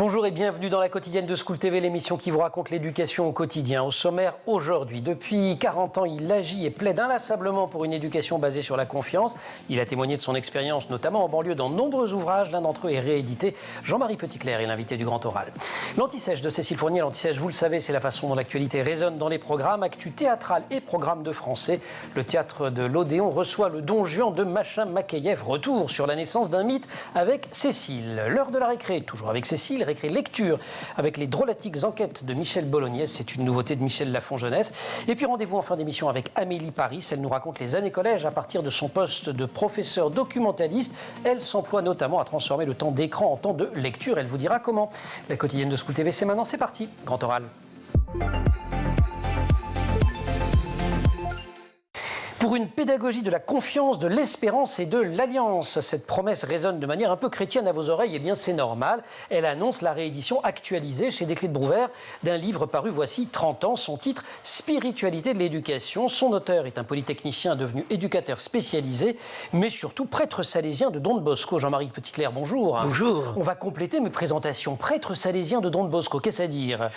Bonjour et bienvenue dans la quotidienne de School TV, l'émission qui vous raconte l'éducation au quotidien. Au sommaire aujourd'hui, depuis 40 ans, il agit et plaide inlassablement pour une éducation basée sur la confiance. Il a témoigné de son expérience, notamment en banlieue, dans de nombreux ouvrages. L'un d'entre eux est réédité. Jean-Marie Petitclerc est l'invité du Grand Oral. L'Anti-Sèche de Cécile Fournier. L'Anti-Sèche, vous le savez, c'est la façon dont l'actualité résonne dans les programmes, actu théâtrales et programmes de français. Le théâtre de l'Odéon reçoit le Don Juan de Machin Makeyev. Retour sur la naissance d'un mythe avec Cécile. L'heure de la récré, toujours avec Cécile. Récré lecture avec les drôlatiques enquêtes de Michel Bolognaise. C'est une nouveauté de Michel Lafon Jeunesse. Et puis rendez-vous en fin d'émission avec Amélie Paris. Elle nous raconte les années collège à partir de son poste de professeur documentaliste. Elle s'emploie notamment à transformer le temps d'écran en temps de lecture. Elle vous dira comment. La quotidienne de School TV, c'est maintenant, c'est parti. Grand Oral. Pour une pédagogie de la confiance, de l'espérance et de l'alliance. Cette promesse résonne de manière un peu chrétienne à vos oreilles, et bien c'est normal. Elle annonce la réédition actualisée chez Desclés de Brouwer d'un livre paru voici 30 ans. Son titre, Spiritualité de l'éducation. Son auteur est un polytechnicien devenu éducateur spécialisé, mais surtout prêtre salésien de Don Bosco. Jean-Marie Petitclerc, bonjour. Bonjour. On va compléter mes présentations. Prêtre salésien de Don Bosco, qu'est-ce à dire?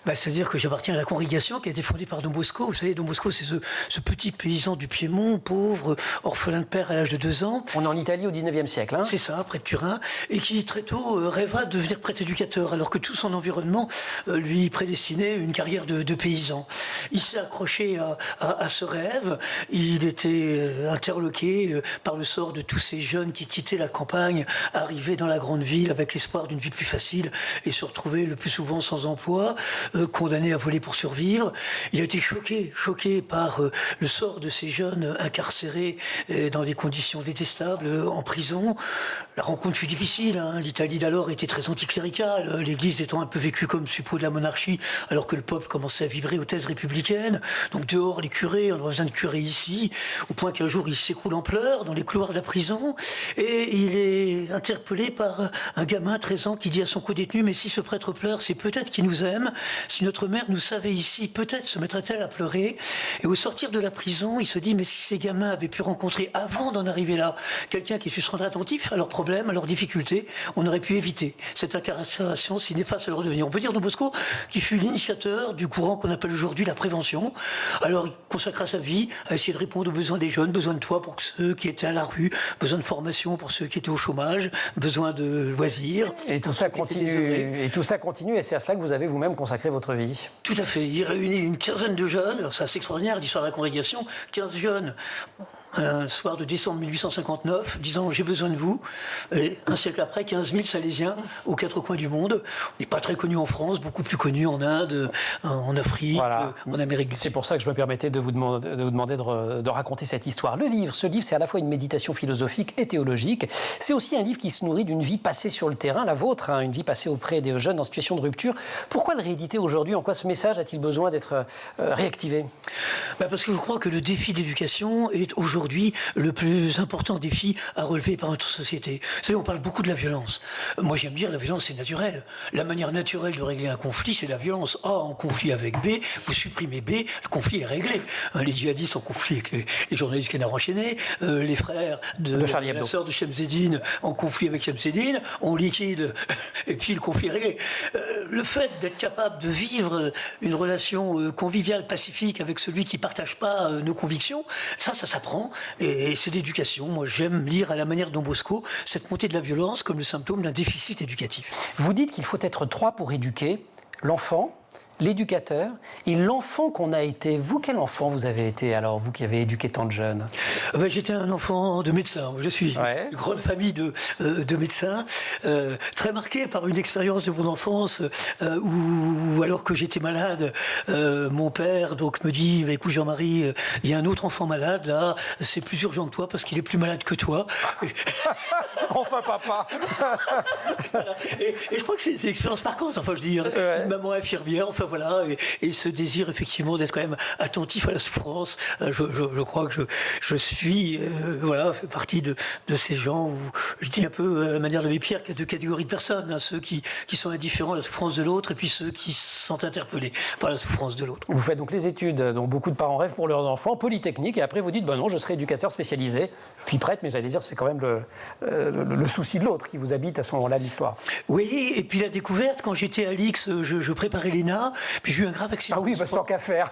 C'est-à-dire que j'appartiens à la congrégation qui a été fondée par Don Bosco. Vous savez, Don Bosco, c'est ce petit paysan du Piémont, pauvre, orphelin de père à l'âge de 2 ans. On est en Italie au 19e siècle. C'est ça, près de Turin, et qui très tôt rêva de devenir prêtre éducateur, alors que tout son environnement lui prédestinait une carrière de paysan. Il s'est accroché à ce rêve. Il était interloqué par le sort de tous ces jeunes qui quittaient la campagne, arrivaient dans la grande ville avec l'espoir d'une vie plus facile et se retrouvaient le plus souvent sans emploi, condamnés à voler pour survivre. Il a été choqué par le sort de ces jeunes incarcérés dans des conditions détestables, en prison. La rencontre fut difficile. L'Italie d'alors était très anticléricale, l'Église étant un peu vécue comme suppôt de la monarchie, alors que le peuple commençait à vibrer aux thèses républicaines. Donc dehors, les curés, on a besoin de curés ici, au point qu'un jour, il s'écroule en pleurs dans les couloirs de la prison, et il est interpellé par un gamin, 13 ans, qui dit à son co-détenu: mais si ce prêtre pleure, c'est peut-être qu'il nous aime. Si notre mère nous savait ici, peut-être se mettrait-elle à pleurer. Et au sortir de la prison, il se dit: mais si ces gamins avaient pu rencontrer, avant d'en arriver là, quelqu'un qui se rendre attentif à leurs problèmes, à leurs difficultés, on aurait pu éviter cette incarcération si néfaste à leur devenir. On peut dire Don Bosco qui fut l'initiateur du courant qu'on appelle aujourd'hui la prévention. Alors il consacra sa vie à essayer de répondre aux besoins des jeunes, besoin de toit pour ceux qui étaient à la rue, besoin de formation pour ceux qui étaient au chômage, besoin de loisirs. Et tout ça continue, et c'est à cela que vous avez vous-même consacré votre vie. Tout à fait. Il réunit une quinzaine de jeunes. Alors, c'est assez extraordinaire l'histoire de la congrégation. 15 jeunes. Un soir de décembre 1859, disant: j'ai besoin de vous. Et un siècle après, 15 000 Salésiens aux 4 coins du monde. On n'est pas très connu en France, beaucoup plus connu en Inde, en Afrique, voilà, en Amérique du Sud. C'est pour ça que je me permettais de vous demander de raconter cette histoire. Ce livre, c'est à la fois une méditation philosophique et théologique. C'est aussi un livre qui se nourrit d'une vie passée sur le terrain, la vôtre, une vie passée auprès des jeunes en situation de rupture. Pourquoi le rééditer aujourd'hui? En quoi ce message a-t-il besoin d'être réactivé? Parce que je crois que le défi d'éducation est aujourd'hui le plus important défi à relever par notre société. Vous savez, on parle beaucoup de la violence. Moi, j'aime dire la violence, c'est naturel. La manière naturelle de régler un conflit, c'est la violence. A en conflit avec B, vous supprimez B, le conflit est réglé. Les djihadistes en conflit avec les journalistes Canard enchaîné, les frères de la sœur de Chemseddine en conflit avec Chemseddine, on liquide et puis le conflit est réglé. Le fait d'être capable de vivre une relation conviviale, pacifique avec celui qui ne partage pas nos convictions, ça s'apprend. Et c'est l'éducation. Moi, j'aime lire à la manière de Don Bosco cette montée de la violence comme le symptôme d'un déficit éducatif. Vous dites qu'il faut être 3 pour éduquer: l'enfant, l'éducateur et l'enfant qu'on a été. Vous, quel enfant vous avez été alors, vous qui avez éduqué tant de jeunes? J'étais un enfant de médecin. Je suis une grande famille de médecins, très marqué par une expérience de mon enfance où, alors que j'étais malade, mon père me dit: écoute Jean-Marie, il y a un autre enfant malade là, c'est plus urgent que toi parce qu'il est plus malade que toi. Enfin papa. Voilà. Et je crois que c'est une expérience marquante. Enfin, je dis, une maman infirmière, enfin voilà, et ce désir effectivement d'être quand même attentif à la souffrance. Je crois que je suis, voilà, fait partie de ces gens où je dis un peu à la manière de l'abbé Pierre qu'il y a deux catégories de personnes, hein, ceux qui sont indifférents à la souffrance de l'autre et puis ceux qui se sentent interpellés par la souffrance de l'autre. Vous faites donc les études dont beaucoup de parents rêvent pour leurs enfants, Polytechnique, et après vous dites, non, je serai éducateur spécialisé, puis prêtre, mais j'allais dire, c'est quand même le souci de l'autre qui vous habite à ce moment-là de l'histoire. Oui, et puis la découverte, quand j'étais à l'X, je préparais l'ENA, puis j'ai eu un grave accident. Ah oui, bah, c'est tant qu'à faire.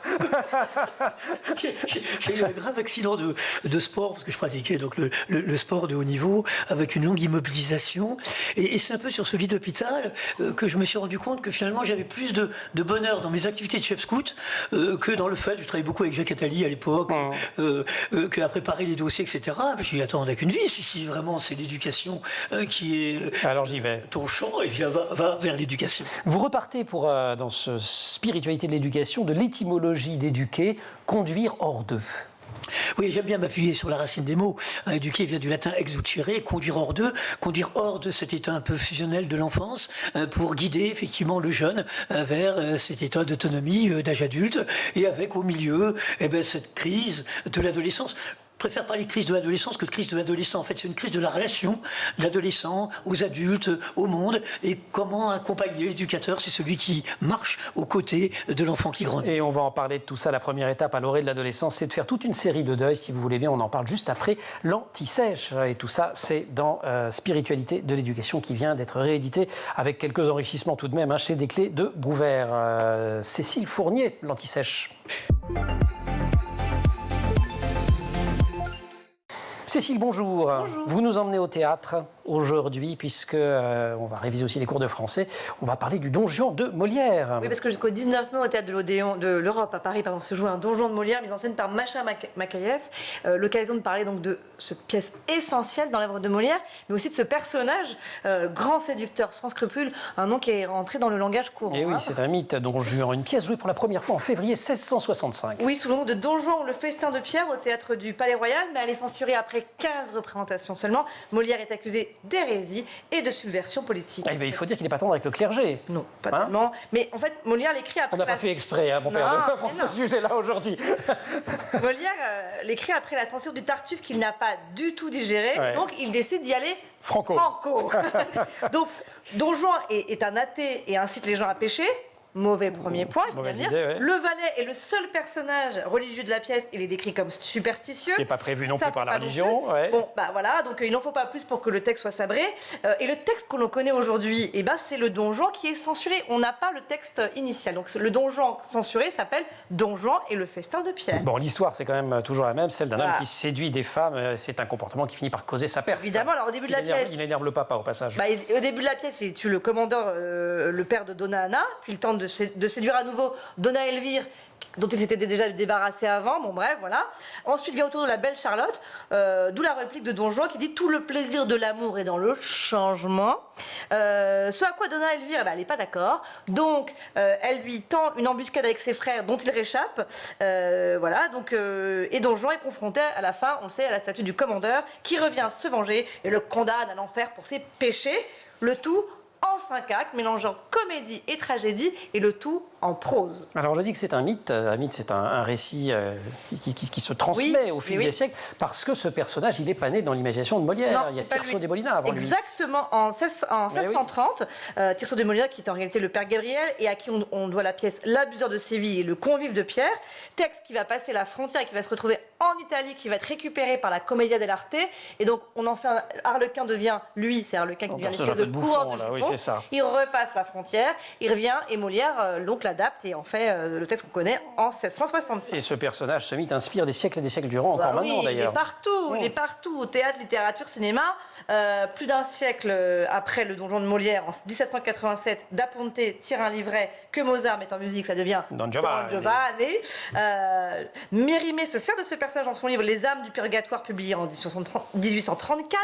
J'ai eu un grave accident de sport, parce que je pratiquais donc le sport de haut niveau, avec une longue immobilisation. Et c'est un peu sur ce lit d'hôpital que je me suis rendu compte que finalement j'avais plus de bonheur dans mes activités de chef scout que dans le fait, je travaillais beaucoup avec Jacques Attali à l'époque, qu'à préparer les dossiers, etc. Je me suis dit, attends, on n'a qu'une vie, si vraiment c'est l'éducation qui est Alors j'y vais. ton champ, et bien va vers l'éducation. Vous repartez dans ce spiritualité de l'éducation, de l'étymologie d'éduquer, conduire hors d'eux. Oui, j'aime bien m'appuyer sur la racine des mots. Éduquer vient du latin exutere, conduire hors d'eux. Conduire hors de cet état un peu fusionnel de l'enfance pour guider effectivement le jeune vers cet état d'autonomie, d'âge adulte, et avec au milieu cette crise de l'adolescence. Je préfère parler de crise de l'adolescence que de crise de l'adolescent. En fait, c'est une crise de la relation de l'adolescent aux adultes, au monde, et comment accompagner l'éducateur, c'est celui qui marche aux côtés de l'enfant qui grandit. Et on va en parler de tout ça. La première étape à l'orée de l'adolescence, c'est de faire toute une série de deuils. Si vous voulez bien, on en parle juste après l'anti-sèche. Et tout ça, c'est dans Spiritualité de l'éducation qui vient d'être réédité avec quelques enrichissements tout de même chez Desclés de Brouvert. Cécile Fournier, l'anti-sèche. Cécile, bonjour. Bonjour. Vous nous emmenez au théâtre aujourd'hui, puisque on va réviser aussi les cours de français. On va parler du Don Juan de Molière. Oui, parce que jusqu'au 19 mai, au théâtre de l'Odéon de l'Europe à Paris, se joue un Don Juan de Molière, mis en scène par Masha Makayev. L'occasion de parler donc de cette pièce essentielle dans l'œuvre de Molière, mais aussi de ce personnage grand séducteur, sans scrupules, un nom qui est rentré dans le langage courant. Et oui, c'est un mythe, Don Juan, une pièce jouée pour la première fois en février 1665. Oui, sous le nom de Don Juan ou le festin de Pierre au théâtre du Palais Royal, mais elle est censurée après 15 représentations seulement. Molière est accusé d'hérésie et de subversion politique. Eh bien, il faut dire qu'il n'est pas tendre avec le clergé. Non, pas tellement. Mais en fait, Molière l'écrit après... On n'a pas fait exprès, mon père, de prendre ce sujet-là aujourd'hui. Molière l'écrit après la censure du Tartuffe qu'il n'a pas du tout digéré. Ouais. Donc, il décide d'y aller franco. Donc, Don Juan est un athée et incite les gens à pécher. Mauvais premier point, je veux dire. Ouais. Le valet est le seul personnage religieux de la pièce. Il est décrit comme superstitieux. Ce qui n'est pas prévu non plus par la religion. Ouais. Bon, bah voilà, donc il n'en faut pas plus pour que le texte soit sabré. Et le texte que l'on connaît aujourd'hui, c'est le Don Juan qui est censuré. On n'a pas le texte initial. Donc le Don Juan censuré s'appelle Don Juan et le festin de Pierre. Bon, l'histoire, c'est quand même toujours la même, celle d'un homme qui séduit des femmes. C'est un comportement qui finit par causer sa perte. Évidemment, alors au début de la pièce... Il énerve le papa, au passage. Au début de la pièce, il tue le commandeur, le père de Donna Anna, puis il tente de séduire à nouveau Donna Elvire, dont il s'était déjà débarrassé avant, bon bref, voilà. Ensuite vient autour de la belle Charlotte, d'où la réplique de Don Juan qui dit « Tout le plaisir de l'amour est dans le changement ». Ce à quoi Donna Elvire, elle n'est pas d'accord. Donc, elle lui tend une embuscade avec ses frères dont il réchappe. Voilà, donc, et Don Juan est confronté à la fin, on le sait, à la statue du commandeur, qui revient se venger et le condamne à l'enfer pour ses péchés. Le tout en 5 actes, mélangeant comédie et tragédie, et le tout en prose. Alors, je dis que c'est un mythe. Un mythe, c'est un récit qui se transmet au fil des siècles, parce que ce personnage, il est pas né dans l'imagination de Molière. Non, il y a Tirso de Molina avant lui. Exactement, en 1630, Tirso de Molina, qui est en réalité le père Gabriel, et à qui on doit la pièce L'abuseur de Séville et le convive de Pierre, texte qui va passer la frontière et qui va se retrouver en Italie, qui va être récupéré par la Commedia dell'arte, et donc on en fait Harlequin devient, lui, c'est Harlequin qui devient l'espèce de coureur de jupon. Oui, il repasse la frontière, il revient, et Molière donc l'adapte et en fait le texte qu'on connaît en 1665. Et ce personnage, ce mythe, inspire des siècles et des siècles durant, encore maintenant d'ailleurs. Il est partout, théâtre, littérature, cinéma. Plus d'un siècle après le Don Juan de Molière, en 1787, Da Ponte tire un livret que Mozart met en musique, ça devient Don Giovanni. Mérimée se sert de ce personnage dans son livre Les âmes du purgatoire, publié en 1834.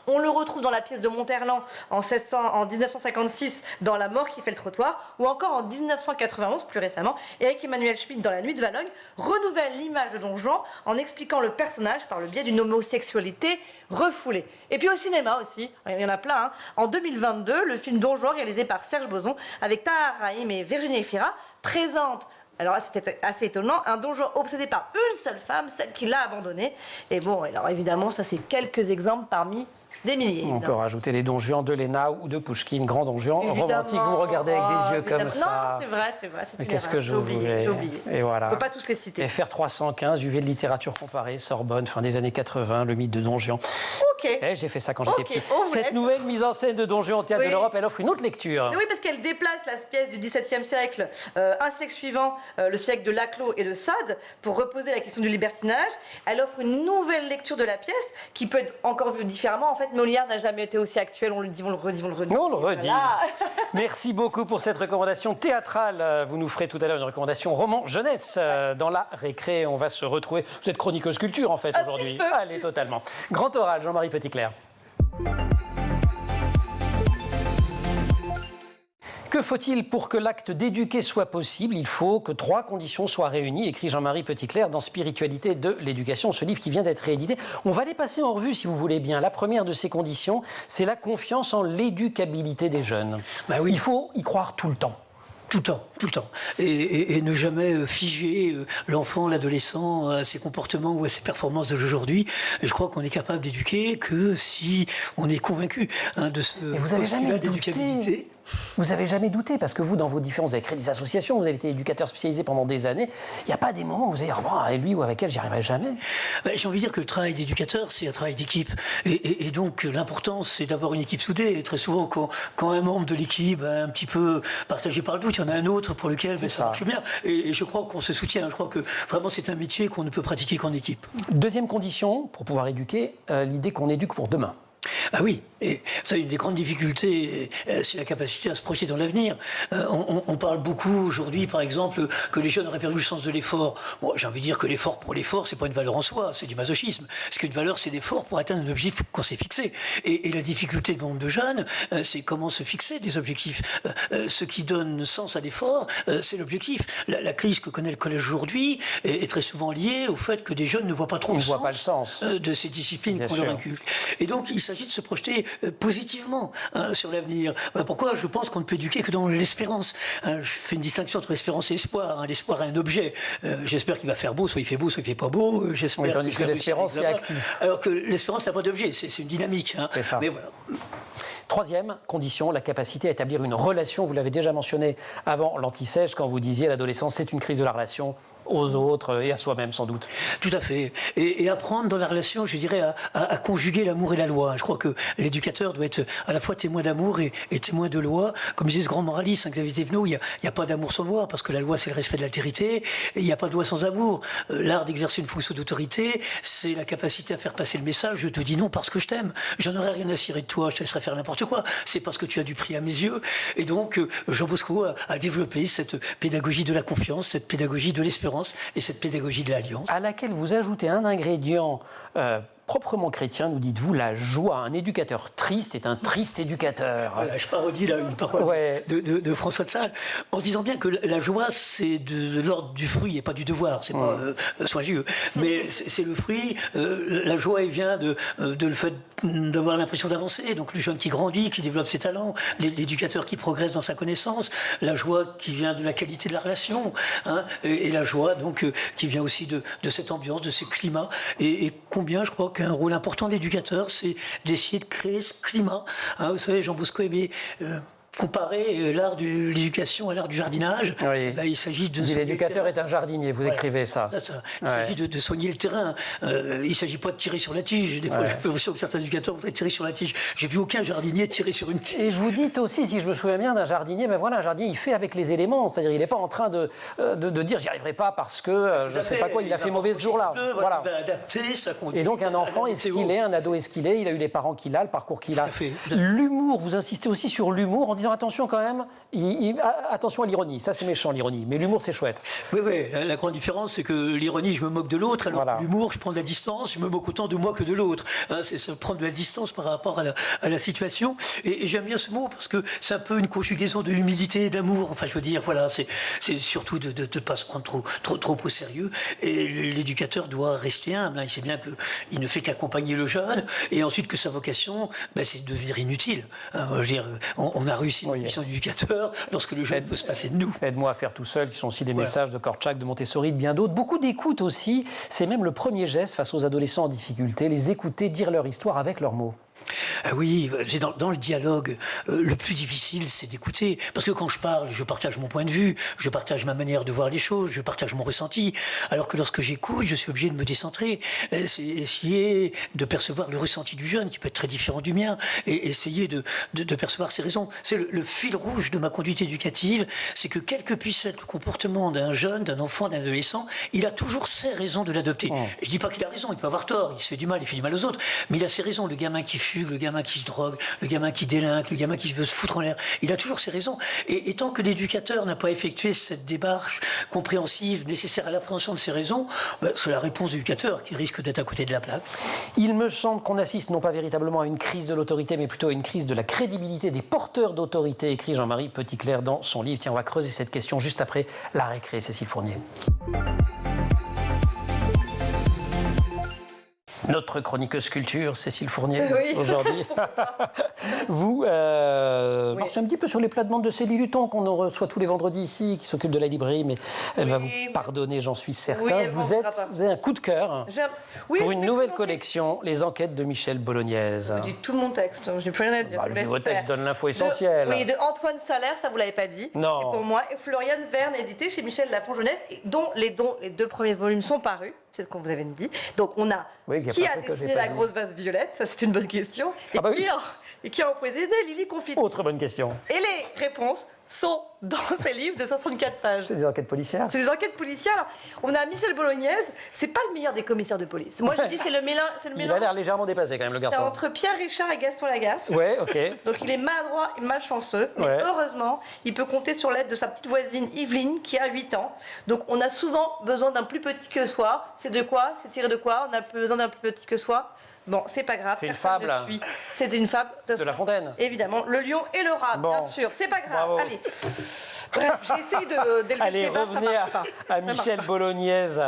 On le retrouve dans la pièce de Monterland en 1954. 1956 dans La mort qui fait le trottoir, ou encore en 1991, plus récemment, Eric Emmanuel Schmitt dans La nuit de Valogne renouvelle l'image de Don Juan en expliquant le personnage par le biais d'une homosexualité refoulée. Et puis au cinéma aussi, il y en a plein. En 2022, le film Don Juan, réalisé par Serge Boson, avec Tahar Rahim et Virginie Efira, présente, alors là c'était assez étonnant, un Don Juan obsédé par une seule femme, celle qui l'a abandonné. Et bon, alors évidemment, ça c'est quelques exemples parmi des milliers. On peut rajouter les Don Juan de Léna ou de Pouchkine, grand Don Juan romantique. Vous me regardez avec des yeux comme ça. Non, c'est vrai. Mais qu'est-ce que j'ai oublié. Et voilà. On ne peut pas tous les citer. FR 315, UV de littérature comparée, Sorbonne, fin des années 80, le mythe de Don Juan. Ok. J'ai fait ça quand j'étais petit. Cette nouvelle mise en scène de Don Juan au Théâtre de l'Europe, elle offre une autre lecture. Mais oui, parce qu'elle déplace la pièce du XVIIe siècle, un siècle suivant, le siècle de Laclos et de Sade, pour reposer la question du libertinage. Elle offre une nouvelle lecture de la pièce qui peut être encore vue différemment. En fait, Molière n'a jamais été aussi actuel, on le dit, on le redit, on le redit. On le redit. Voilà. Merci beaucoup pour cette recommandation théâtrale. Vous nous ferez tout à l'heure une recommandation roman jeunesse dans la récré. On va se retrouver. Vous êtes chroniqueuse culture en fait aujourd'hui. Allez, totalement. Grand oral, Jean-Marie Petitclerc. Que faut-il pour que l'acte d'éduquer soit possible? Il faut que 3 conditions soient réunies, écrit Jean-Marie Petitclerc dans Spiritualité de l'éducation, ce livre qui vient d'être réédité. On va les passer en revue si vous voulez bien. La première de ces conditions, c'est la confiance en l'éducabilité des jeunes. Bah oui. Il faut y croire tout le temps. Tout le temps. Et ne jamais figer l'enfant, l'adolescent à ses comportements ou à ses performances d'aujourd'hui. Je crois qu'on est capable d'éduquer que si on est convaincu de ce postulat d'éducabilité. Vous n'avez jamais douté, parce que vous, dans vos différences, vous avez créé des associations, vous avez été éducateur spécialisé pendant des années. Il n'y a pas des moments où vous allez dire, avec lui ou avec elle, j'y arriverai jamais. J'ai envie de dire que le travail d'éducateur, c'est un travail d'équipe. Et donc, l'important, c'est d'avoir une équipe soudée. Et très souvent, quand un membre de l'équipe a un petit peu partagé par le doute, il y en a un autre pour lequel ça marche bien. Et je crois qu'on se soutient. Je crois que vraiment, c'est un métier qu'on ne peut pratiquer qu'en équipe. Deuxième condition, pour pouvoir éduquer, l'idée qu'on éduque pour demain. Ah oui, et ça, une des grandes difficultés, c'est la capacité à se projeter dans l'avenir. On parle beaucoup aujourd'hui, par exemple, que les jeunes auraient perdu le sens de l'effort. Bon, j'ai envie de dire que l'effort pour l'effort, c'est pas une valeur en soi, c'est du masochisme. Parce qu'une valeur, c'est l'effort pour atteindre un objectif qu'on s'est fixé. Et la difficulté de nombre de jeunes, c'est comment se fixer des objectifs. Ce qui donne sens à l'effort, c'est l'objectif. La crise que connaît le collège aujourd'hui est très souvent liée au fait que des jeunes ne voient pas trop le sens de ces disciplines qu'on leur inculque. Et donc, il s'agit de se projeter positivement sur l'avenir. Pourquoi je pense qu'on ne peut éduquer que dans l'espérance. Je fais une distinction entre l'espérance et l'espoir. L'espoir est un objet. J'espère qu'il va faire beau, soit il fait beau, soit il ne fait pas beau. Oui, tandis que l'espérance est active. Alors que l'espérance n'a pas d'objet, c'est une dynamique. C'est ça. Mais voilà. Troisième condition, la capacité à établir une relation. Vous l'avez déjà mentionné avant l'anti-sèche, quand vous disiez l'adolescence, c'est une crise de la relation aux autres et à soi-même sans doute. Tout à fait. Et apprendre dans la relation, je dirais, à conjuguer l'amour et la loi. Je crois que l'éducateur doit être à la fois témoin d'amour et témoin de loi. Comme disait ce grand moraliste, Xavier Thévenot, il n'y a pas d'amour sans loi, parce que la loi, c'est le respect de l'altérité, et il n'y a pas de loi sans amour. L'art d'exercer une fonction d'autorité, c'est la capacité à faire passer le message, je te dis non parce que je t'aime. J'en aurais rien à cirer de toi, je te laisserai faire n'importe quoi. C'est parce que tu as du prix à mes yeux. Et donc, Jean Bosco a développé cette pédagogie de la confiance, cette pédagogie de l'espérance et cette pédagogie de l'alliance. À laquelle vous ajoutez un ingrédient proprement chrétien, nous dites-vous, la joie. Un éducateur triste est un triste éducateur. Voilà, je parodie là une parole de François de Sales, en se disant bien que la joie, c'est de l'ordre du fruit et pas du devoir. C'est pas soigneux, mais c'est le fruit. La joie, elle vient de le fait d'avoir l'impression d'avancer. Donc le jeune qui grandit, qui développe ses talents, l'éducateur qui progresse dans sa connaissance, la joie qui vient de la qualité de la relation, et la joie donc qui vient aussi de cette ambiance, de ce climat. Et combien, je crois qu'un rôle important de l'éducateur, c'est d'essayer de créer ce climat. Vous savez, Jean Bosco aimait comparer l'art de l'éducation à l'art du jardinage. Oui. Il s'agit de... L'éducateur est un jardinier, vous écrivez ça. Il s'agit de soigner le terrain. Il ne s'agit pas de tirer sur la tige. Des fois, j'ai l'impression que certains éducateurs voudraient tirer sur la tige. J'ai vu aucun jardinier tirer sur une tige. Et vous dites aussi, si je me souviens bien d'un jardinier, un jardinier, il fait avec les éléments. C'est-à-dire, il n'est pas en train de dire, j'y arriverai pas parce que je ne sais pas quoi, il a fait mauvais ce jour-là. Voilà. Il va adapter sa conduite. Et donc, un enfant est ce qu'il est, un ado est ce qu'il est, il a eu les parents qu'il a, le parcours qu'il a. L'humour, vous insistez aussi sur l'humour en disant attention quand même, attention à l'ironie. Ça, c'est méchant, l'ironie. Mais l'humour, c'est chouette. Oui, la grande différence, c'est que l'ironie, je me moque de l'autre, alors que l'humour, je prends de la distance, je me moque autant de moi que de l'autre. Hein, c'est ça, prendre de la distance par rapport à la situation. Et j'aime bien ce mot parce que c'est un peu une conjugaison de humilité et d'amour. Enfin, je veux dire, voilà, c'est surtout de ne pas se prendre trop au sérieux. Et l'éducateur doit rester humble. Hein. Il sait bien qu'il ne fait qu'accompagner le jeune. Et ensuite que sa vocation, c'est de devenir inutile. Hein, je veux dire, on a réussi notre mission d'éducateur lorsque le jeune peut se passer de nous. Aide-moi à faire tout seul, qui sont aussi des messages de Korczak, de Montessori, de bien d'autres. Beaucoup d'écoute aussi. C'est même le premier geste face aux adolescents en difficulté. Les écouter, dire leur histoire avec leurs mots. Ah oui, dans le dialogue, le plus difficile, c'est d'écouter. Parce que quand je parle, je partage mon point de vue, je partage ma manière de voir les choses, je partage mon ressenti. Alors que lorsque j'écoute, je suis obligé de me décentrer. C'est essayer de percevoir le ressenti du jeune, qui peut être très différent du mien, et essayer de percevoir ses raisons. C'est le fil rouge de ma conduite éducative, c'est que quel que puisse être le comportement d'un jeune, d'un enfant, d'un adolescent, il a toujours ses raisons de l'adopter. Oh. Je dis pas qu'il a raison, il peut avoir tort, il se fait du mal, il fait du mal aux autres, mais il a ses raisons. Le gamin qui fugue, le gamin qui se drogue, le gamin qui délinque, le gamin qui veut se foutre en l'air, il a toujours ses raisons. Et tant que l'éducateur n'a pas effectué cette démarche compréhensive nécessaire à l'appréhension de ses raisons, c'est la réponse de l'éducateur qui risque d'être à côté de la plaque. Il me semble qu'on assiste non pas véritablement à une crise de l'autorité, mais plutôt à une crise de la crédibilité des porteurs d'autorité, écrit Jean-Marie Petitclerc dans son livre. Tiens, on va creuser cette question juste après la récré. Cécile Fournier. Notre chroniqueuse culture, Cécile Fournier, aujourd'hui. Vous marchez un petit peu sur les plates-bandes de Céline Luton, qu'on reçoit tous les vendredis ici, qui s'occupe de la librairie, mais elle va vous pardonner, j'en suis certain. Oui, vous avez un coup de cœur pour une nouvelle collection, Les Enquêtes de Michel Bolognaise. Je dis tout mon texte, je n'ai plus rien à dire. Votre texte donne l'info essentielle. Oui, de Antoine Salaire, ça vous l'avez pas dit. Non. C'est pour moi. Et Floriane Verne, édité chez Michel Lafon Jeunesse, dont les deux premiers volumes sont parus. C'est ce qu'on vous avait dit. Donc on a qui a dessiné la grosse vase violette, ça c'est une bonne question. Et qui a empoisonné Lily Confiture. Autre bonne question. Et les réponses sont dans ces livres de 64 pages. C'est des enquêtes policières. C'est des enquêtes policières. Alors, on a Michel Bolognaise, c'est pas le meilleur des commissaires de police. Moi je dis c'est le mélange. Il a l'air légèrement dépassé quand même le garçon. C'est entre Pierre Richard et Gaston Lagaffe. Ouais, ok. Donc il est maladroit et malchanceux, mais heureusement, il peut compter sur l'aide de sa petite voisine Yveline qui a 8 ans. Donc on a souvent besoin d'un plus petit que soi. C'est de quoi? C'est tiré de quoi? On a besoin d'un plus petit que soi. Bon, c'est pas grave. C'est une fable. C'est une fable de La Fontaine. Évidemment, le lion et le rat, bien sûr. C'est pas grave. Bravo. Allez. Bref, j'essaie d'élever Allez, le débat, revenez à Michel Bolognaise,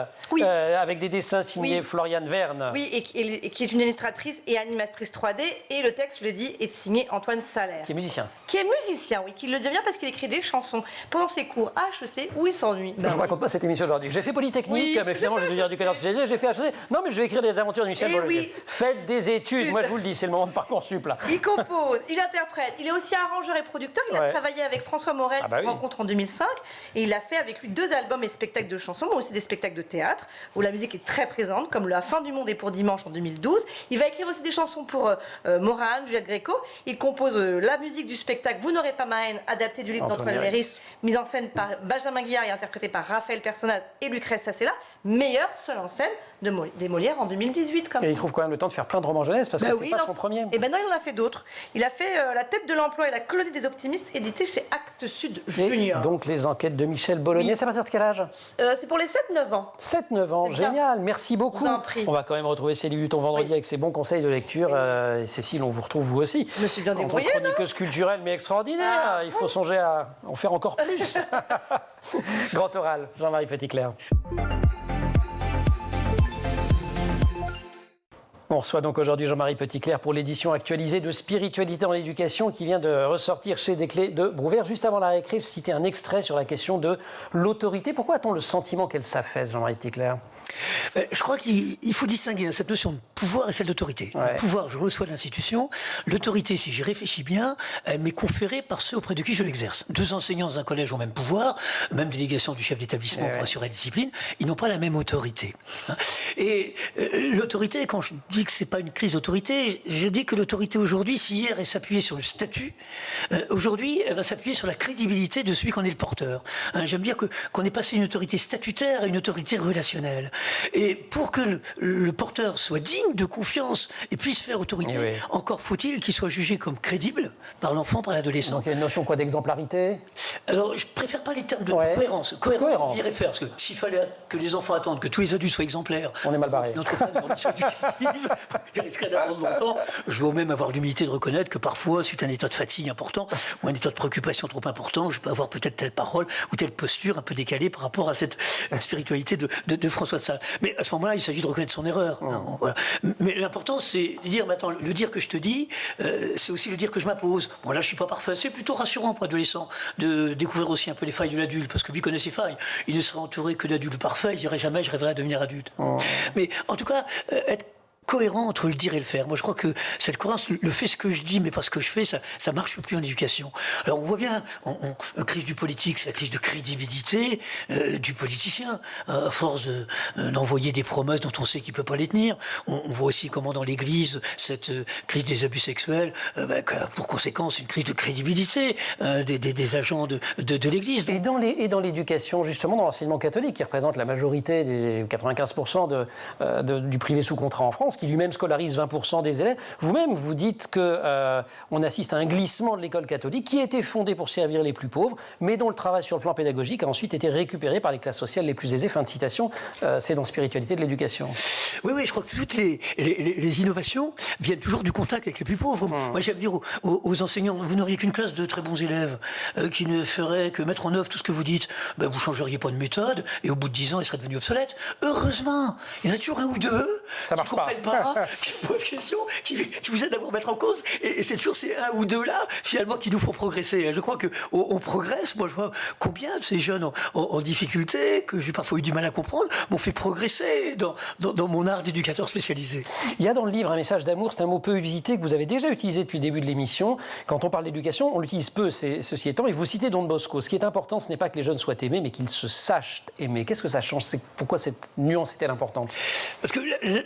avec des dessins signés Floriane Verne. Oui, et qui est une illustratrice et animatrice 3D. Et le texte, je l'ai dit, est signé Antoine Salaire. Qui est musicien. Qui est musicien, oui. Qui le devient parce qu'il écrit des chansons pendant ses cours à HEC où il s'ennuie. Je ne raconte pas cette émission aujourd'hui. J'ai fait Polytechnique, mais finalement, je vais devenir éducateur spécialisé. J'ai fait HEC. Non, mais je vais écrire des aventures de Michel Bolognaise. Faites des études. Moi, je vous le dis, c'est le moment de Parcoursup, là. Il compose, il interprète. Il est aussi arrangeur et producteur. Il a travaillé avec François Morel, qu'on rencontre en 2005. Et il a fait avec lui 2 albums et spectacles de chansons, mais aussi des spectacles de théâtre, où la musique est très présente, comme La fin du monde est pour dimanche en 2012. Il va écrire aussi des chansons pour Morane, Juliette Gréco. Il compose la musique du spectacle Vous n'aurez pas ma haine, adapté du livre d'Antoine Léris, mise en scène par Benjamin Guillard et interprété par Raphaël Personnaz et Lucrèce Sassella. Meilleur seul en scène des Molières en 2018. Et il trouve quand même le temps de faire plein de romans jeunesse, parce que c'est pas son premier. Et non, il en a fait d'autres. Il a fait La tête de l'emploi et la colonie des optimistes, édité chez Actes Sud Junior. Donc les enquêtes de Michel Bolognaise, c'est à partir de quel âge? C'est pour les 7-9 ans. 7-9 ans, génial, merci beaucoup. On va quand même retrouver Céline Luton vendredi avec ses bons conseils de lecture. Et Cécile, on vous retrouve vous aussi. Je me suis bien débrouillée. Chroniqueuse culturelle, mais extraordinaire. Il faut songer à en faire encore plus. Grand oral, Jean-Marie Petitclerc. On reçoit donc aujourd'hui Jean-Marie Petitclerc pour l'édition actualisée de Spiritualité en éducation qui vient de ressortir chez Desclés de Brouvert. Juste avant la récré, je citais un extrait sur la question de l'autorité. Pourquoi a-t-on le sentiment qu'elle s'affaisse, Jean-Marie Petitclerc? Je crois qu'il faut distinguer cette notion de pouvoir et celle d'autorité. Le pouvoir, je reçois de l'institution. L'autorité, si j'y réfléchis bien, elle m'est conférée par ceux auprès de qui je l'exerce. 2 enseignants dans un collège ont le même pouvoir, même délégation du chef d'établissement pour assurer la discipline, ils n'ont pas la même autorité. Et l'autorité, quand je dis que c'est pas une crise d'autorité, je dis que l'autorité aujourd'hui, si hier elle s'appuyait sur le statut, aujourd'hui elle va s'appuyer sur la crédibilité de celui qu'on est le porteur. J'aime dire qu'on est passé d'une autorité statutaire à une autorité relationnelle. Et pour que le porteur soit digne de confiance et puisse faire autorité, oui. encore faut-il qu'il soit jugé comme crédible par l'enfant, par l'adolescent. Donc il y a une notion quoi d'exemplarité? Alors, je préfère pas les termes de Ouais. cohérence. Cohérence, j'irais faire, parce que s'il fallait que les enfants attendent que tous les adultes soient exemplaires, On est mal barré. notre mission éducative, il risquerait d'attendre longtemps. Je veux même avoir l'humilité de reconnaître que parfois, suite à un état de fatigue important ou un état de préoccupation trop important, je peux avoir peut-être telle parole ou telle posture un peu décalée par rapport à cette spiritualité de François de Sales. Mais à ce moment-là, il s'agit de reconnaître son erreur. Non, voilà. Mais l'important, c'est de dire maintenant, le dire que je te dis, c'est aussi le dire que je m'impose. Bon, là, je suis pas parfait. C'est plutôt rassurant pour l'adolescent de découvrir aussi un peu les failles de l'adulte, parce que lui connaît ses failles. Il ne serait entouré que d'adultes parfaits. Il dirait jamais, je rêverais à devenir adulte. Mais en tout cas, être cohérent entre le dire et le faire. Moi, je crois que cette cohérence, le fait ce que je dis, mais pas ce que je fais, ça marche plus en éducation. Alors, on voit bien, la crise du politique, c'est la crise de crédibilité du politicien, à force d'envoyer des promesses dont on sait qu'il peut pas les tenir. On voit aussi comment dans l'Église, cette crise des abus sexuels, a pour conséquence une crise de crédibilité des agents de l'Église. Et dans l'éducation, justement, dans l'enseignement catholique, qui représente la majorité des 95% du privé sous contrat en France, qui lui-même scolarise 20% des élèves, vous-même, vous dites qu'on assiste à un glissement de l'école catholique qui était fondée pour servir les plus pauvres, mais dont le travail sur le plan pédagogique a ensuite été récupéré par les classes sociales les plus aisées. Fin de citation. C'est dans Spiritualité de l'éducation. Oui, je crois que toutes les innovations viennent toujours du contact avec les plus pauvres. Moi, j'aime dire aux enseignants, vous n'auriez qu'une classe de très bons élèves qui ne feraient que mettre en œuvre tout ce que vous dites. Vous ne changeriez pas de méthode et au bout de 10 ans, ils seraient devenus obsolètes. Heureusement, il y en a toujours un ou deux Ça marche pas. Qui posent question, qui vous aident à vous remettre en cause. Et c'est toujours ces un ou deux là, finalement, qui nous font progresser. Je crois qu'on progresse. Moi, je vois combien de ces jeunes en difficulté, que j'ai parfois eu du mal à comprendre, m'ont fait progresser dans mon art d'éducateur spécialisé. Il y a dans le livre un message d'amour, c'est un mot peu usité que vous avez déjà utilisé depuis le début de l'émission. Quand on parle d'éducation, on l'utilise peu, ceci étant, et vous citez Don Bosco. Ce qui est important, ce n'est pas que les jeunes soient aimés, mais qu'ils se sachent aimer. Qu'est-ce que ça change? Pourquoi cette nuance est-elle importante? Parce que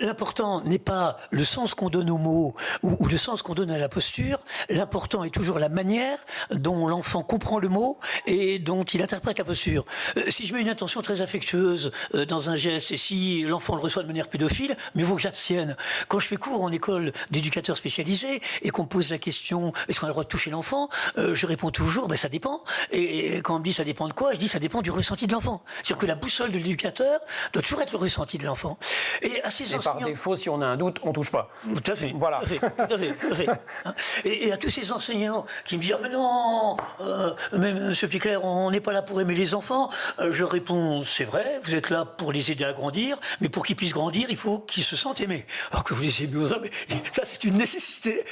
l'important n'est pas le sens qu'on donne aux mots ou le sens qu'on donne à la posture. L'important est toujours la manière dont l'enfant comprend le mot et dont il interprète la posture. Si je mets une intention très affectueuse dans un geste et si l'enfant le reçoit de manière pédophile, mieux vaut que j'abstienne. Quand je fais cours en école d'éducateurs spécialisés et qu'on me pose la question est-ce qu'on a le droit de toucher l'enfant, je réponds toujours ça dépend. Et quand on me dit ça dépend de quoi, je dis ça dépend du ressenti de l'enfant. C'est-à-dire que la boussole de l'éducateur doit toujours être le ressenti de l'enfant. Et à ces enseignants... par défaut, si on a un doute, on touche pas. Tout à fait. Voilà. Tout à fait. Et à tous ces enseignants qui me disent mais non, mais Monsieur Picler, on n'est pas là pour aimer les enfants. Je réponds c'est vrai, vous êtes là pour les aider à grandir, mais pour qu'ils puissent grandir, il faut qu'ils se sentent aimés. Alors que vous les aimez aux hommes, ça c'est une nécessité.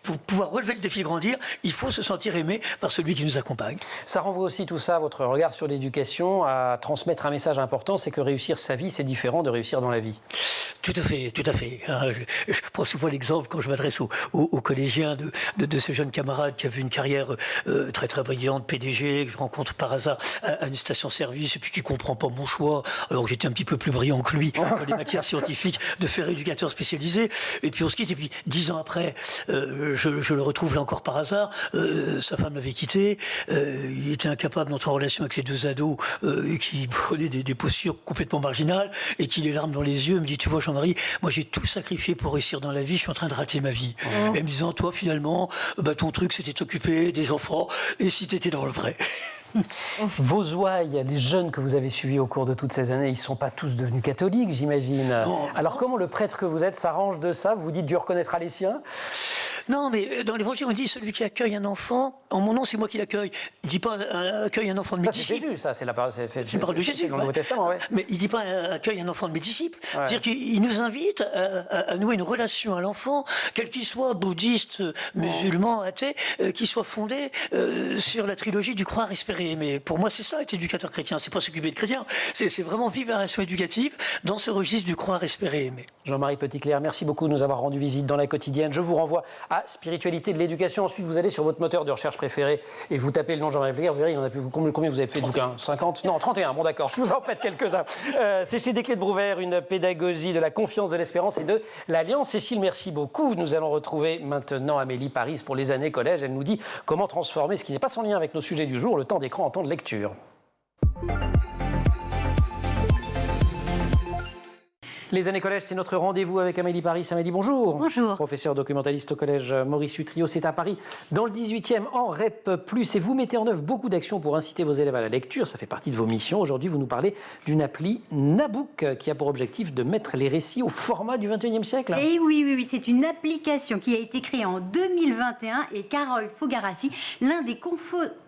Pour pouvoir relever le défi de grandir, il faut se sentir aimé par celui qui nous accompagne. Ça renvoie aussi tout ça, votre regard sur l'éducation, à transmettre un message important, c'est que réussir sa vie, c'est différent de réussir dans la vie. Tout à fait. Je prends souvent l'exemple quand je m'adresse aux collégiens de ce jeune camarade qui a vu une carrière très très brillante, PDG, que je rencontre par hasard à une station-service et puis qui comprend pas mon choix, alors que j'étais un petit peu plus brillant que lui dans les matières scientifiques, de faire éducateur spécialisé. Et puis on se quitte et puis 10 ans après, je le retrouve là encore par hasard. Sa femme l'avait quitté, il était incapable d'entrer en relation avec ses deux ados qui prenaient des postures complètement marginales et qui, les larmes dans les yeux, me dit tu vois Jean-Marie, moi j'ai tout sacrifié pour réussir dans la vie, je suis en train de rater ma vie. Et me disant toi finalement, ton truc c'était t'occuper des enfants et si t'étais dans le vrai. Vos ouailles, les jeunes que vous avez suivis au cours de toutes ces années, ils ne sont pas tous devenus catholiques, j'imagine. Alors comment le prêtre que vous êtes s'arrange de ça? Vous dites Dieu reconnaîtra les siens? Non, mais dans l'Évangile, on dit celui qui accueille un enfant, en mon nom, c'est moi qui l'accueille. Il ne dit pas accueille un enfant de mes disciples. C'est Jésus, ça, c'est la parole de Jésus. C'est dans le Nouveau Testament, oui. Mais il ne dit pas accueille un enfant de mes disciples. Ouais. C'est-à-dire qu'il nous invite à nouer une relation à l'enfant, quel qu'il soit, bouddhiste, musulman, athée, qui soit fondé sur la trilogie du croire, espérer. Mais pour moi, c'est ça, être éducateur chrétien. C'est pas s'occuper de chrétien. C'est vraiment vivre la relation éducative dans ce registre du croire, espérer, aimer. Jean-Marie Petitclerc, merci beaucoup de nous avoir rendu visite dans la quotidienne. Je vous renvoie à Spiritualité de l'éducation. Ensuite, vous allez sur votre moteur de recherche préféré et vous tapez le nom Jean-Marie Petitclerc. Vous verrez, il en a plus. Combien vous avez fait de bouquins? 50? Non, 31. Bon, d'accord. Je vous en prête quelques-uns. C'est chez Desclés de Brouwer, une pédagogie de la confiance, de l'espérance et de l'alliance. Cécile, merci beaucoup. Nous allons retrouver maintenant Amélie Paris pour les années collège. Elle nous dit comment transformer ce qui n'est pas sans lien avec nos sujets du jour, le temps d'écran en temps de lecture. Les années collège, c'est notre rendez-vous avec Amélie Paris. Amélie, bonjour. Bonjour. Professeur documentaliste au collège Maurice Utrio, c'est à Paris, dans le 18e, en REP+. Et vous mettez en œuvre beaucoup d'actions pour inciter vos élèves à la lecture. Ça fait partie de vos missions. Aujourd'hui, vous nous parlez d'une appli Nabook qui a pour objectif de mettre les récits au format du 21e siècle. Et oui, c'est une application qui a été créée en 2021 et Carole Fogarassi, l'un des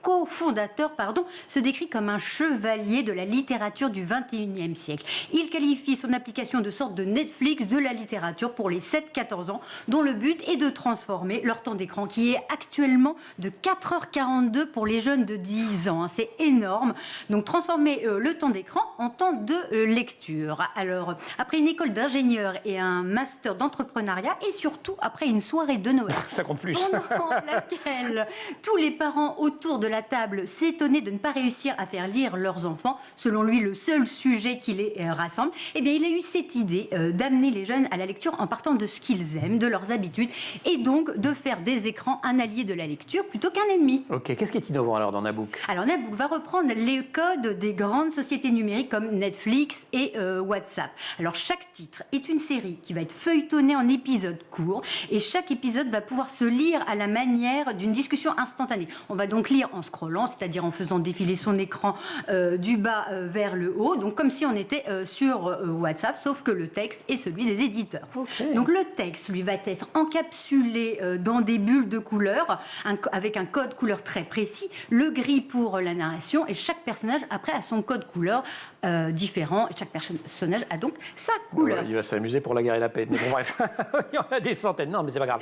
cofondateurs, se décrit comme un chevalier de la littérature du 21e siècle. Il qualifie son application de sorte de Netflix de la littérature pour les 7-14 ans, dont le but est de transformer leur temps d'écran, qui est actuellement de 4h42 pour les jeunes de 10 ans. C'est énorme. Donc, transformer le temps d'écran en temps de lecture. Alors, après une école d'ingénieur et un master d'entrepreneuriat, et surtout après une soirée de Noël, ça compte plus. Pendant laquelle tous les parents autour de la table s'étonnaient de ne pas réussir à faire lire leurs enfants, selon lui le seul sujet qui les rassemble, eh bien il a eu cette idée d'amener les jeunes à la lecture en partant de ce qu'ils aiment, de leurs habitudes, et donc de faire des écrans un allié de la lecture plutôt qu'un ennemi. Ok, qu'est-ce qui est innovant alors dans Nabook? Alors Nabook va reprendre les codes des grandes sociétés numériques comme Netflix et WhatsApp. Alors chaque titre est une série qui va être feuilletonnée en épisodes courts, et chaque épisode va pouvoir se lire à la manière d'une discussion instantanée. On va donc lire en scrollant, c'est-à-dire en faisant défiler son écran du bas vers le haut, donc comme si on était sur WhatsApp, sauf que le texte est celui des éditeurs. Okay. Donc le texte, lui, va être encapsulé dans des bulles de couleurs, avec un code couleur très précis, le gris pour la narration, et chaque personnage, après, a son code couleur différent, et chaque personnage a donc sa couleur. Ouais, il va s'amuser pour la guerre et la paix, mais bon bref, il y en a des centaines, non mais c'est pas grave.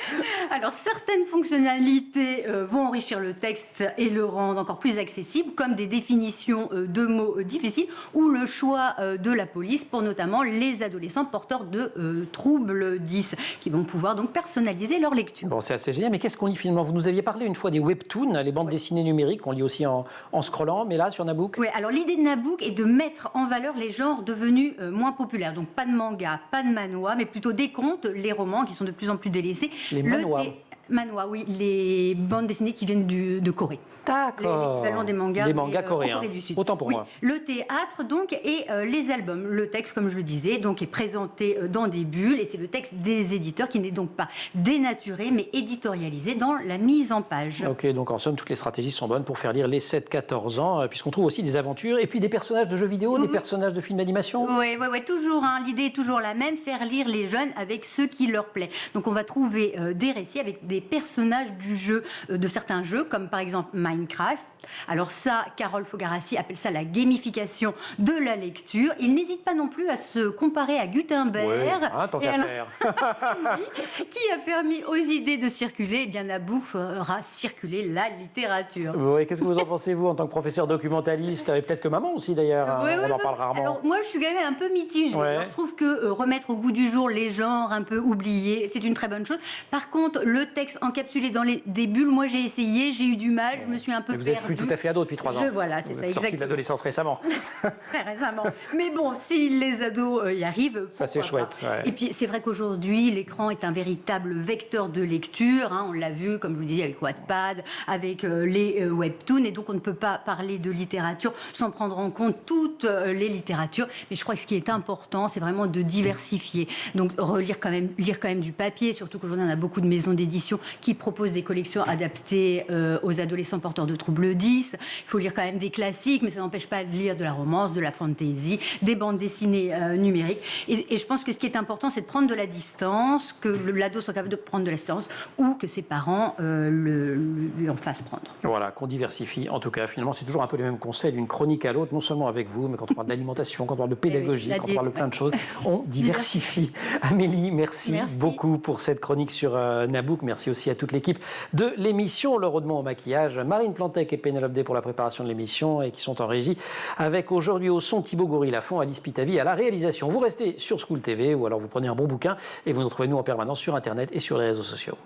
Alors certaines fonctionnalités vont enrichir le texte et le rendre encore plus accessible, comme des définitions de mots difficiles ou le choix de la police pour notamment les adolescents porteurs de troubles 10 qui vont pouvoir donc personnaliser leur lecture. Bon, c'est assez génial, mais qu'est-ce qu'on lit finalement? Vous nous aviez parlé une fois des webtoons, les bandes dessinées numériques qu'on lit aussi en scrollant, mais là sur Nabook? Oui, alors l'idée de Nabook est de mettre en valeur les genres devenus moins populaires, donc pas de manga, pas de manhwa, mais plutôt des contes, les romans qui sont de plus en plus délaissés. Les manhwa. Manhwa, oui, les bandes dessinées qui viennent de Corée. D'accord. L'équivalent des mangas. Les mangas coréens. Corée du Sud. Autant pour moi. Le théâtre, donc, et les albums. Le texte, comme je le disais, donc, est présenté dans des bulles, et c'est le texte des éditeurs qui n'est donc pas dénaturé, mais éditorialisé dans la mise en page. Ok, donc en somme, toutes les stratégies sont bonnes pour faire lire les 7-14 ans, puisqu'on trouve aussi des aventures, et puis des personnages de jeux vidéo, des personnages de films d'animation. Oui, toujours. L'idée est toujours la même, faire lire les jeunes avec ce qui leur plaît. Donc on va trouver des récits avec des personnages du jeu, de certains jeux, comme par exemple Minecraft. Alors ça, Carole Fogarassi appelle ça la gamification de la lecture. Il n'hésite pas non plus à se comparer à Gutenberg, tant qu'à faire. qui a permis aux idées de circuler. Eh bien, Nabook fera circuler la littérature. Oui, qu'est-ce que vous en pensez, vous, en tant que professeur documentaliste, et peut-être que maman aussi, d'ailleurs, on en parle rarement. Alors, moi, je suis quand même un peu mitigée. Je trouve que remettre au goût du jour les genres un peu oubliés, c'est une très bonne chose. Par contre, le texte encapsulé dans des bulles, moi, j'ai essayé, j'ai eu du mal, je me suis un peu perdue. Vous n'êtes plus tout à fait ado depuis 3 ans. Voilà, c'est ça, exactement. Sorti de l'adolescence récemment. Très récemment. Mais bon, si les ados y arrivent, ça c'est chouette. Ouais. Et puis c'est vrai qu'aujourd'hui, l'écran est un véritable vecteur de lecture. On l'a vu, comme je vous disais, avec Wattpad, avec les webtoons. Et donc on ne peut pas parler de littérature sans prendre en compte toutes les littératures. Mais je crois que ce qui est important, c'est vraiment de diversifier. Donc lire quand même du papier, surtout qu'aujourd'hui on a beaucoup de maisons d'édition qui proposent des collections adaptées aux adolescents porteurs de troubles 10. Il faut lire quand même des classiques, mais ça n'empêche pas de lire de la romance, de la fantasy, des bandes dessinées numériques. Et je pense que ce qui est important, c'est de prendre de la distance, que l'ado soit capable de prendre de la distance, ou que ses parents lui en fassent prendre. Voilà, qu'on diversifie. En tout cas, finalement, c'est toujours un peu les mêmes conseils d'une chronique à l'autre, non seulement avec vous, mais quand on parle d'alimentation, quand on parle de pédagogie, quand on parle de plein de choses, on diversifie. Amélie, merci beaucoup pour cette chronique sur Nabook. Merci aussi à toute l'équipe de l'émission. Laure Audemont au maquillage, Marine Plantec et Pénélope Day pour la préparation de l'émission et qui sont en régie avec aujourd'hui au son Thibaut Goury-Lafont, Alice Pitavi à la réalisation. Vous restez sur School TV ou alors vous prenez un bon bouquin et vous nous retrouvez nous en permanence sur Internet et sur les réseaux sociaux.